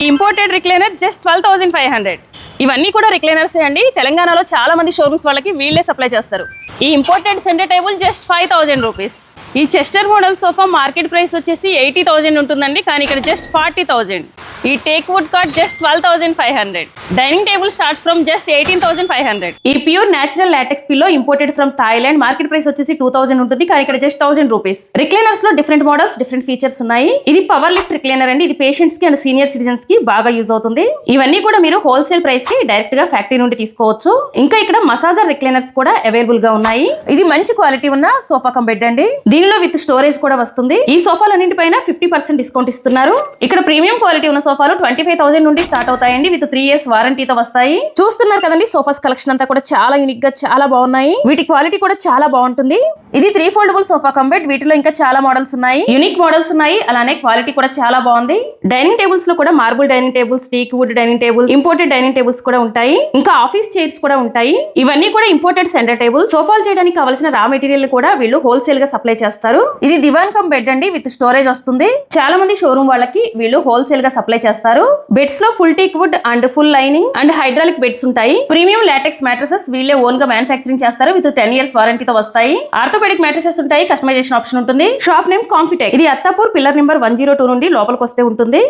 Imported recliner just 12,500. ఇవన్నీ కూడా recliners అండి. తెలంగాణలో చాలా మంది షోరూమ్స్ వాళ్ళకి వీళ్ళే సప్లై చేస్తారు. ఈ imported centre table just 5,000 rupees. ఈ Chester model sofa market price వచ్చేసి 80,000 ఉంటుందండి, కానీ ఇక్కడ జస్ట్ 40,000. ఈ teak wood cot just 12,500. Dining table starts from just 18,500. ఈ pure natural latex pillow imported from Thailand, market price వచ్చేసి 2,000 ఉంటుంది, కానీ ఇక్కడ జస్ట్ 1,000 రూపీస్. రిక్లైనర్స్ లో డిఫరెంట్ మోడల్స్, డిఫరెంట్ ఫీచర్స్ ఉన్నాయి. ఇది పవర్ లిఫ్ట్ రిక్లైనర్ అండి. ఇది పేషెంట్స్ కి అండ్ సీనియర్ సిటిజన్స్ కి బాగా యూజ్ అవుతుంది. ఇవన్నీ కూడా మీరు హోల్సేల్ ప్రైస్ కి డైరెక్ట్ గా ఫ్యాక్టరీ నుండి తీసుకోవచ్చు. ఇంకా ఇక్కడ మసాజర్ రిక్లైనర్స్ కూడా అవైలబుల్ గా ఉన్నాయి. ఇది మంచి క్వాలిటీ ఉన్న సోఫా కమ్ బెడ్ అండి. దీనిలో విత్ స్టోరేజ్ కూడా వస్తుంది. ఈ సోఫాలన్నింటిపైన 50% డిస్కౌంట్ ఇస్తున్నారు. ఇక్కడ ప్రీమియం క్వాలిటీ ఉన్న సోఫాలు 25,000 నుండి స్టార్ట్ అవుతాయండి. విత్ 3 years వారంటీతో వస్తాయి. చూస్తున్నారు కదండి, సోఫాస్ కలెక్షన్ అంతా కూడా చాలా యూనిక్ గా చాలా బాగున్నాయి. వీటి క్వాలిటీ కూడా చాలా బాగుంటుంది. ఇది 3 foldable సోఫా కమ్ బెడ్. వీటిలో ఇంకా చాలా మోడల్స్ ఉన్నాయి, యూనిక్ మోడల్స్ ఉన్నాయి. అలానే క్వాలిటీ కూడా చాలా బాగుంది. డైనింగ్ టేబుల్స్ లో కూడా marble dining tables, teak wood dining tables, imported dining tables కూడా ఉంటాయి. ఇంకా ఆఫీస్ చైర్స్ కూడా ఉంటాయి. ఇవన్నీ కూడా ఇంపోర్టెడ్ సెంటర్ టేబుల్. సోఫాలు చేయడానికి కావాల్సిన రా మెటీరియల్ కూడా వీళ్ళు హోల్సేల్ గా సప్లై చేస్తారు. ఇది దివాన్ కమ్ బెడ్ అండి, విత్ స్టోరేజ్ వస్తుంది. చాలా మంది షోరూమ్ వాళ్ళకి వీళ్ళు హోల్సేల్ గా సప్లై చేస్తారు. బెడ్స్ లో full teak wood and full lining and hydraulic beds ఉంటాయి. ప్రీమియం లాటెక్స్ మ్యాట్రసెస్ వీళ్ళే ఓన్ గా మ్యానుఫ్యాక్చరింగ్ చేస్తారు. విత్ 10 years వారంటీతో వస్తాయి. ఆర్థోపెడిక్ మ్యాట్రసెస్ ఉంటాయి. కస్టమైజేషన్ ఆప్షన్ ఉంటుంది. Shop name Comfytech. ఇది అత్తాపూర్ పిల్లర్ నెంబర్ 102 నుండి లోపలికి వస్తే ఉంటుంది.